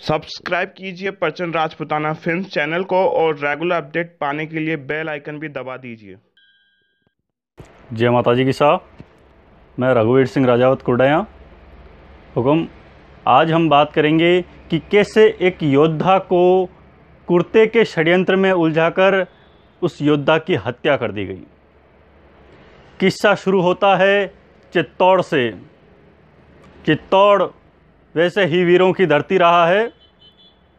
Subscribe कीजिए प्रचंड Rajputana film channel को और रेगुलर अपडेट पाने के लिए बेल आइकन भी दबा दीजिए। जय माता जी की साहब, मैं रघुवीर सिंह राजावत कुर्डया हुक्म। आज हम बात करेंगे कि कैसे एक योद्धा को कुर्ते के षड्यंत्र में उलझाकर उस योद्धा की हत्या कर दी गई। किस्सा शुरू होता है चित्तौड़ से। चित्तौड़ वैसे ही वीरों की धरती रहा है।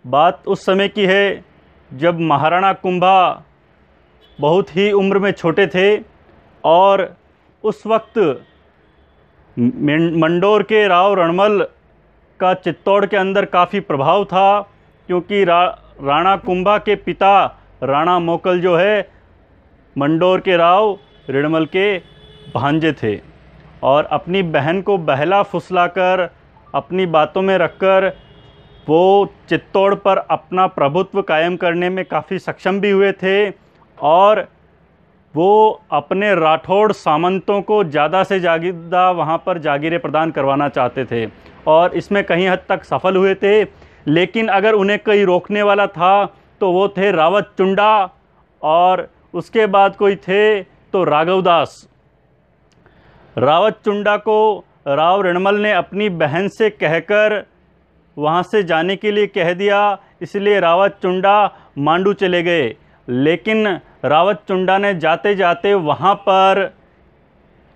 बात उस समय की है जब महाराणा कुंभा बहुत ही उम्र में छोटे थे और उस वक्त मंडोर के राव रणमल का चित्तौड़ के अंदर काफ़ी प्रभाव था, क्योंकि राणा कुंभा के पिता राणा मोकल जो है मंडोर के राव रणमल के भांजे थे और अपनी बहन को बहला फुसलाकर अपनी बातों में रखकर वो चित्तौड़ पर अपना प्रभुत्व कायम करने में काफ़ी सक्षम भी हुए थे और वो अपने राठौड़ सामंतों को ज़्यादा से ज़्यादा वहाँ पर जागीरें प्रदान करवाना चाहते थे और इसमें कहीं हद तक सफल हुए थे। लेकिन अगर उन्हें कोई रोकने वाला था तो वो थे रावत चुंडा और उसके बाद कोई थे तो राघवदास। रावत चुंडा को राव रणमल ने अपनी बहन से कहकर वहाँ से जाने के लिए कह दिया, इसलिए रावत चुंडा मांडू चले गए। लेकिन रावत चुंडा ने जाते जाते वहाँ पर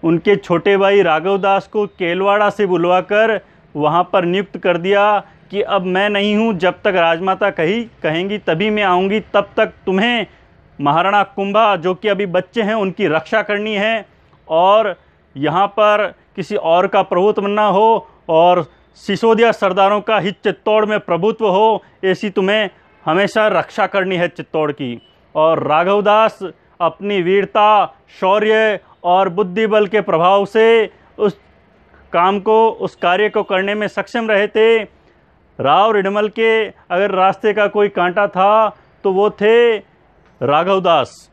उनके छोटे भाई राघवदास को केलवाड़ा से बुलवाकर वहाँ पर नियुक्त कर दिया कि अब मैं नहीं हूँ, जब तक राजमाता कहेंगी तभी मैं आऊँगी, तब तक तुम्हें महाराणा कुंभा जो कि अभी बच्चे हैं उनकी रक्षा करनी है और यहाँ पर किसी और का प्रभुत्व न हो और सिसोदिया सरदारों का ही चित्तौड़ में प्रभुत्व हो, ऐसी तुम्हें हमेशा रक्षा करनी है चित्तौड़ की। और राघवदास अपनी वीरता, शौर्य और बुद्धिबल के प्रभाव से उस कार्य को करने में सक्षम रहे थे। राव रणमल के अगर रास्ते का कोई कांटा था तो वो थे राघवदास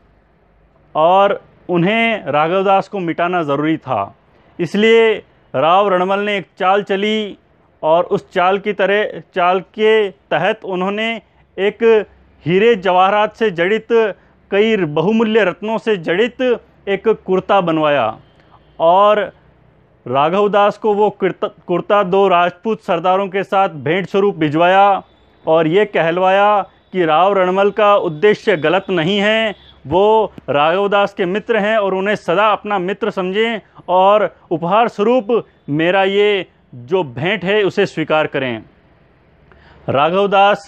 और उन्हें राघवदास को मिटाना ज़रूरी था। इसलिए राव रणमल ने एक चाल चली और उस चाल के तहत उन्होंने एक हीरे जवाहरात से जड़ित कई बहुमूल्य रत्नों से जड़ित एक कुर्ता बनवाया और राघवदास को वो कुर्ता दो राजपूत सरदारों के साथ भेंट स्वरूप भिजवाया और ये कहलवाया कि राव रणमल का उद्देश्य गलत नहीं है, वो राघवदास के मित्र हैं और उन्हें सदा अपना मित्र समझें और उपहार स्वरूप मेरा ये जो भेंट है उसे स्वीकार करें। राघवदास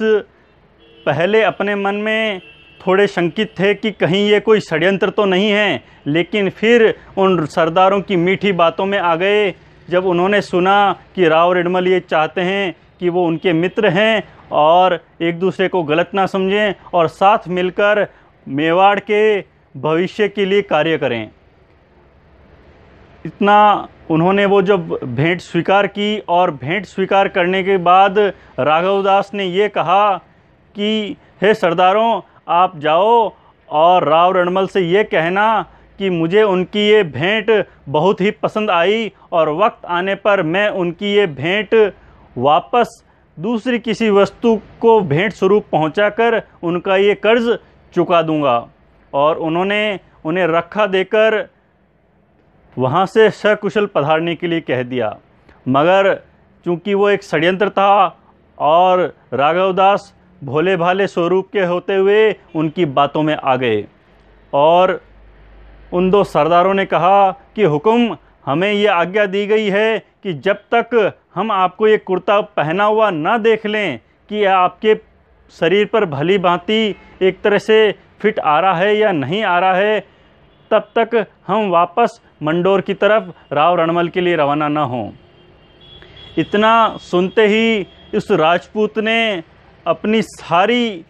पहले अपने मन में थोड़े शंकित थे कि कहीं ये कोई षड्यंत्र तो नहीं है, लेकिन फिर उन सरदारों की मीठी बातों में आ गए जब उन्होंने सुना कि राव रणमल ये चाहते हैं कि वो उनके मित्र हैं और एक दूसरे को गलत ना समझें और साथ मिलकर मेवाड़ के भविष्य के लिए कार्य करें। इतना उन्होंने वो जब भेंट स्वीकार की और भेंट स्वीकार करने के बाद राघवदास ने ये कहा कि हे सरदारों, आप जाओ और राव रणमल से ये कहना कि मुझे उनकी ये भेंट बहुत ही पसंद आई और वक्त आने पर मैं उनकी ये भेंट वापस दूसरी किसी वस्तु को भेंट स्वरूप पहुंचाकर उनका ये कर्ज चुका दूंगा। और उन्होंने उन्हें रखा देकर वहाँ से सकुशल पधारने के लिए कह दिया। मगर चूँकि वो एक षड्यंत्र था और राघवदास भोले भाले स्वरूप के होते हुए उनकी बातों में आ गए और उन दो सरदारों ने कहा कि हुक्म, हमें ये आज्ञा दी गई है कि जब तक हम आपको ये कुर्ता पहना हुआ ना देख लें कि आपके शरीर पर भली भांति एक तरह से फिट आ रहा है या नहीं आ रहा है, तब तक हम वापस मंडोर की तरफ राव रणमल के लिए रवाना न हों। इतना सुनते ही इस राजपूत ने अपनी सारी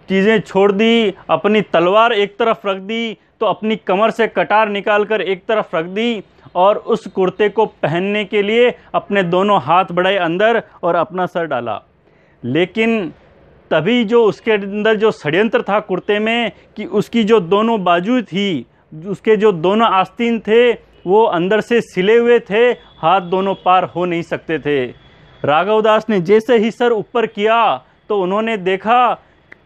चीज़ें छोड़ दी, अपनी तलवार एक तरफ रख दी तो अपनी कमर से कटार निकालकर एक तरफ रख दी और उस कुर्ते को पहनने के लिए अपने दोनों हाथ बढ़ाए अंदर और अपना सर डाला। लेकिन तभी जो उसके अंदर जो षड्यंत्र था कुर्ते में कि उसकी जो दोनों बाजू थी, उसके जो दोनों आस्तीन थे वो अंदर से सिले हुए थे, हाथ दोनों पार हो नहीं सकते थे। राघवदास ने जैसे ही सर ऊपर किया तो उन्होंने देखा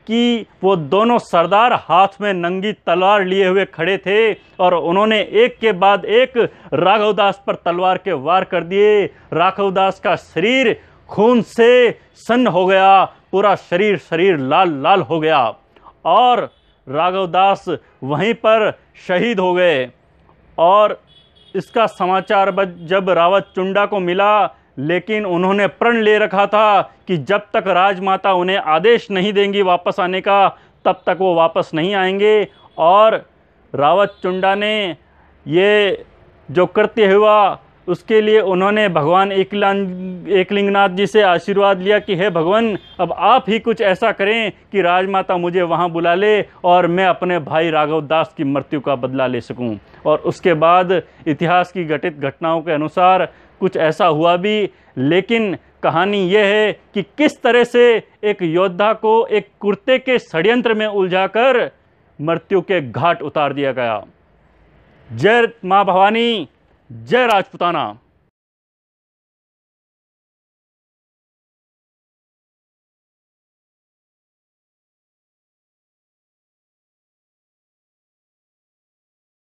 कि वो दोनों सरदार हाथ में नंगी तलवार लिए हुए खड़े थे और उन्होंने एक के बाद एक राघवदास पर तलवार के वार कर दिए। राघवदास का शरीर खून से सन्न हो गया, पूरा शरीर लाल लाल हो गया और राघवदास वहीं पर शहीद हो गए। और इसका समाचार जब रावत चुंडा को मिला, लेकिन उन्होंने प्रण ले रखा था कि जब तक राजमाता उन्हें आदेश नहीं देंगी वापस आने का, तब तक वो वापस नहीं आएंगे। और रावत चुंडा ने ये जो कृत्य हुआ उसके लिए उन्होंने भगवान एकलिंगनाथ जी से आशीर्वाद लिया कि हे भगवान, अब आप ही कुछ ऐसा करें कि राजमाता मुझे वहाँ बुला ले और मैं अपने भाई राघवदास की मृत्यु का बदला ले सकूं। और उसके बाद इतिहास की घटित घटनाओं के अनुसार कुछ ऐसा हुआ भी, लेकिन कहानी यह है कि किस तरह से एक योद्धा को एक कुर्ते के षड्यंत्र में उलझाकर मृत्यु के घाट उतार दिया गया। जय माँ भवानी, जय राजपूताना।